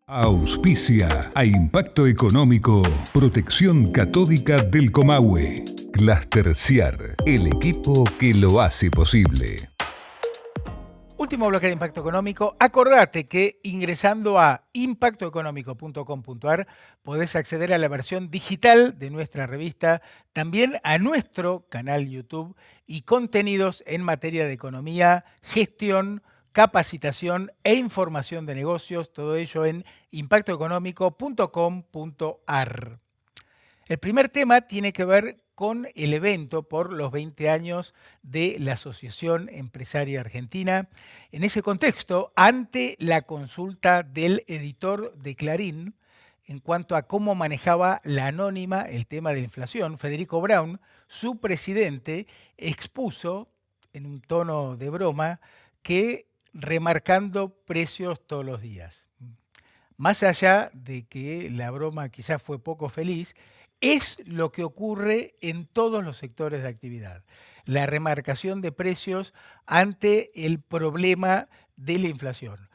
Auspicia a Impacto Económico Protección Catódica del Comahue. Cluster Ciar, el equipo que lo hace posible. Último bloque de Impacto Económico. Acordate que ingresando a impactoeconómico.com.ar podés acceder a la versión digital de nuestra revista, también a nuestro canal YouTube y contenidos en materia de economía, gestión, capacitación e información de negocios, todo ello en impactoeconómico.com.ar. El primer tema tiene que ver con el evento por los 20 años de la Asociación Empresaria Argentina. En ese contexto, ante la consulta del editor de Clarín en cuanto a cómo manejaba la anónima el tema de la inflación, Federico Braun, su presidente, expuso en un tono de broma que remarcando precios todos los días. Más allá de que la broma quizás fue poco feliz, es lo que ocurre en todos los sectores de actividad. La remarcación de precios ante el problema de la inflación.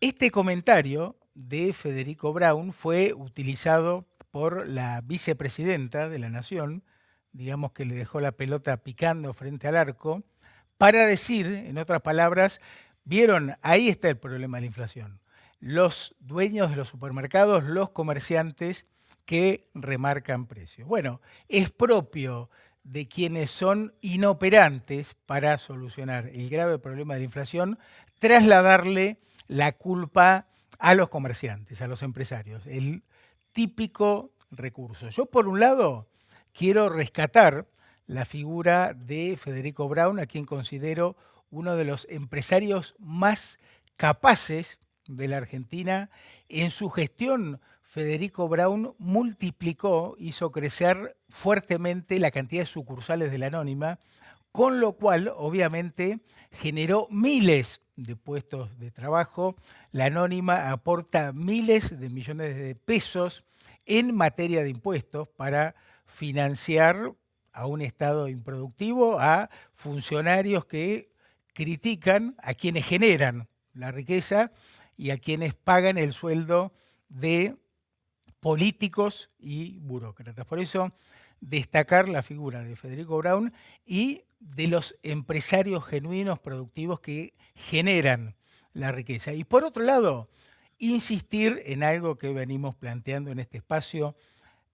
Este comentario de Federico Braun fue utilizado por la vicepresidenta de la Nación, digamos que le dejó la pelota picando frente al arco, para decir, en otras palabras, vieron, ahí está el problema de la inflación. Los dueños de los supermercados, los comerciantes que remarcan precios. Bueno, es propio de quienes son inoperantes para solucionar el grave problema de la inflación, trasladarle la culpa a los comerciantes, a los empresarios, el típico recurso. Yo, por un lado, quiero rescatar la figura de Federico Braun, a quien considero uno de los empresarios más capaces de la Argentina. En su gestión, Federico Braun multiplicó, hizo crecer fuertemente la cantidad de sucursales de la Anónima, con lo cual, obviamente, generó miles de puestos de trabajo. La Anónima aporta miles de millones de pesos en materia de impuestos para financiar a un Estado improductivo, a funcionarios que critican a quienes generan la riqueza y a quienes pagan el sueldo de políticos y burócratas. Por eso, destacar la figura de Federico Braun y de los empresarios genuinos productivos que generan la riqueza. Y por otro lado, insistir en algo que venimos planteando en este espacio.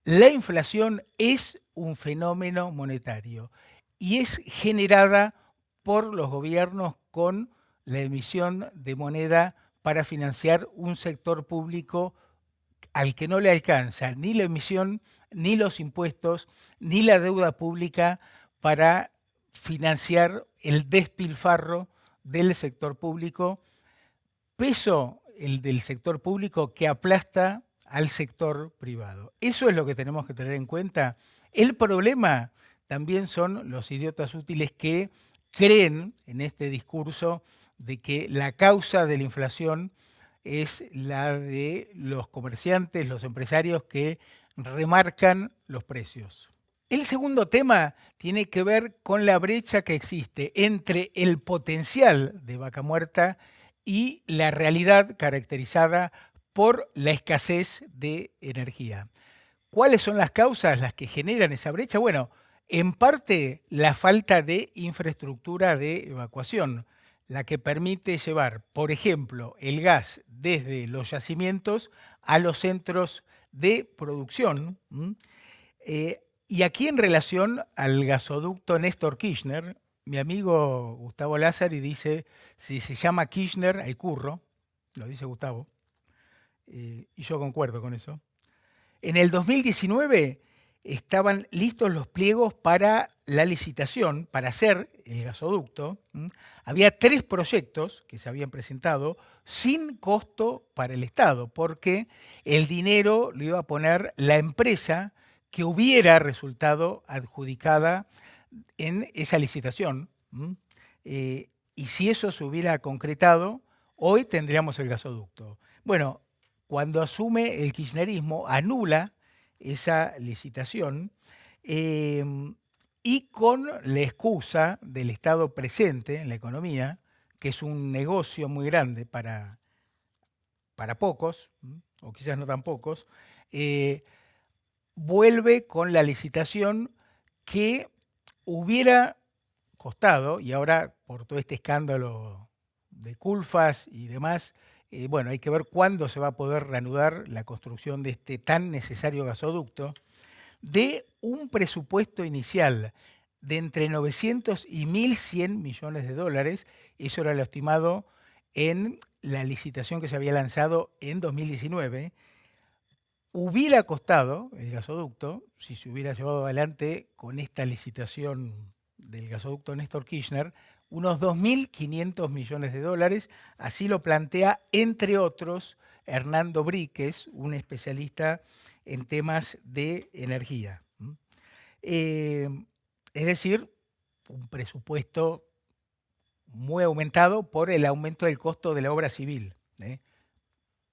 La inflación es un fenómeno monetario y es generada por los gobiernos con la emisión de moneda para financiar un sector público al que no le alcanza ni la emisión, ni los impuestos, ni la deuda pública para financiar el despilfarro del sector público, peso el del sector público que aplasta al sector privado. Eso es lo que tenemos que tener en cuenta. El problema también son los idiotas útiles que creen en este discurso de que la causa de la inflación es la de los comerciantes, los empresarios que remarcan los precios. El segundo tema tiene que ver con la brecha que existe entre el potencial de vaca muerta y la realidad caracterizada por la escasez de energía. ¿Cuáles son las causas las que generan esa brecha? Bueno, en parte la falta de infraestructura de evacuación, la que permite llevar, por ejemplo, el gas desde los yacimientos a los centros de producción. Y aquí en relación al gasoducto Néstor Kirchner, mi amigo Gustavo Lázari dice, si se llama Kirchner, hay curro, lo dice Gustavo, y yo concuerdo con eso. En el 2019 estaban listos los pliegos para la licitación, para hacer el gasoducto. Había 3 proyectos que se habían presentado sin costo para el Estado, porque el dinero lo iba a poner la empresa que hubiera resultado adjudicada en esa licitación. Y si eso se hubiera concretado, hoy tendríamos el gasoducto. Bueno, cuando asume el kirchnerismo, anula esa licitación y con la excusa del Estado presente en la economía, que es un negocio muy grande para pocos, o quizás no tan pocos, vuelve con la licitación que hubiera costado, y ahora por todo este escándalo de culfas y demás, bueno, hay que ver cuándo se va a poder reanudar la construcción de este tan necesario gasoducto, de un presupuesto inicial de entre 900 y 1.100 millones de dólares. Eso era lo estimado en la licitación que se había lanzado en 2019. Hubiera costado el gasoducto, si se hubiera llevado adelante con esta licitación del gasoducto Néstor Kirchner, unos 2.500 millones de dólares. Así lo plantea, entre otros, Hernando Bríquez, un especialista en temas de energía. Es decir, un presupuesto muy aumentado por el aumento del costo de la obra civil.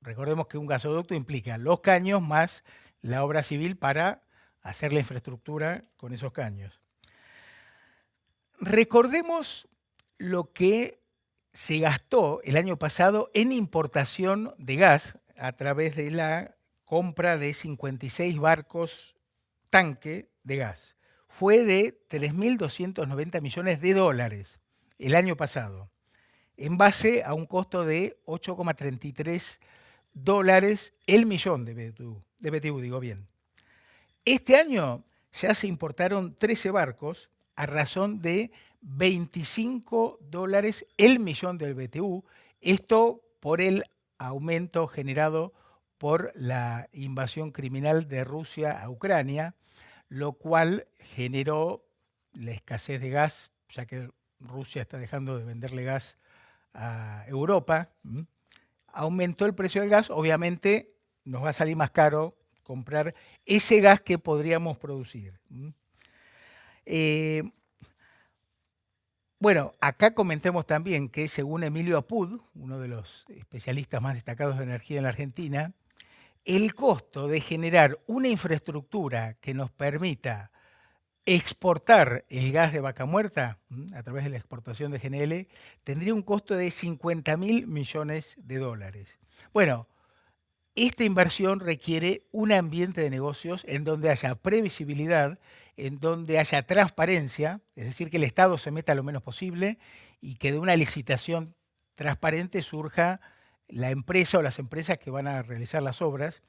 Recordemos que un gasoducto implica los caños más la obra civil para hacer la infraestructura con esos caños. Recordemos lo que se gastó el año pasado en importación de gas a través de la compra de 56 barcos tanque de gas. Fue de 3.290 millones de dólares el año pasado, en base a un costo de 8,33 dólares el millón de BTU, digo bien. Este año ya se importaron 13 barcos a razón de 25 dólares el millón del BTU, esto por el aumento generado por la invasión criminal de Rusia a Ucrania, lo cual generó la escasez de gas, ya que Rusia está dejando de venderle gas a Europa. Aumentó el precio del gas, obviamente nos va a salir más caro comprar ese gas que podríamos producir. Bueno, acá comentemos también que según Emilio Apud, uno de los especialistas más destacados de energía en la Argentina, el costo de generar una infraestructura que nos permita exportar el gas de Vaca Muerta a través de la exportación de GNL tendría un costo de 50.000 millones de dólares. Bueno, esta inversión requiere un ambiente de negocios en donde haya previsibilidad, en donde haya transparencia, es decir, que el Estado se meta lo menos posible y que de una licitación transparente surja la empresa o las empresas que van a realizar las obras.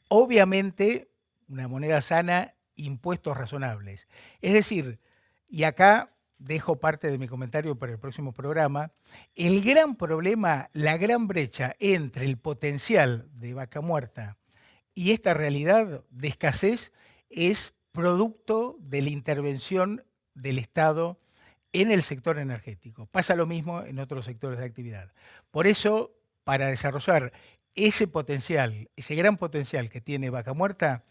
Obviamente, una moneda sana, impuestos razonables. Es decir, y acá dejo parte de mi comentario para el próximo programa, el gran problema, la gran brecha entre el potencial de Vaca Muerta y esta realidad de escasez es producto de la intervención del Estado en el sector energético. Pasa lo mismo en otros sectores de actividad. Por eso, para desarrollar ese potencial, ese gran potencial que tiene Vaca Muerta,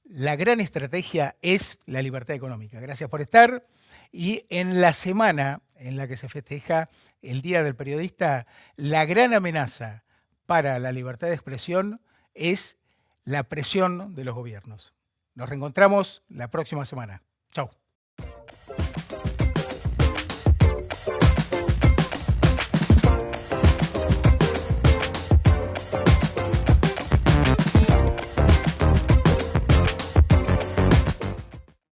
la gran estrategia es la libertad económica. Gracias por estar. Y en la semana en la que se festeja el Día del Periodista, la gran amenaza para la libertad de expresión es la presión de los gobiernos. Nos reencontramos la próxima semana. Chau.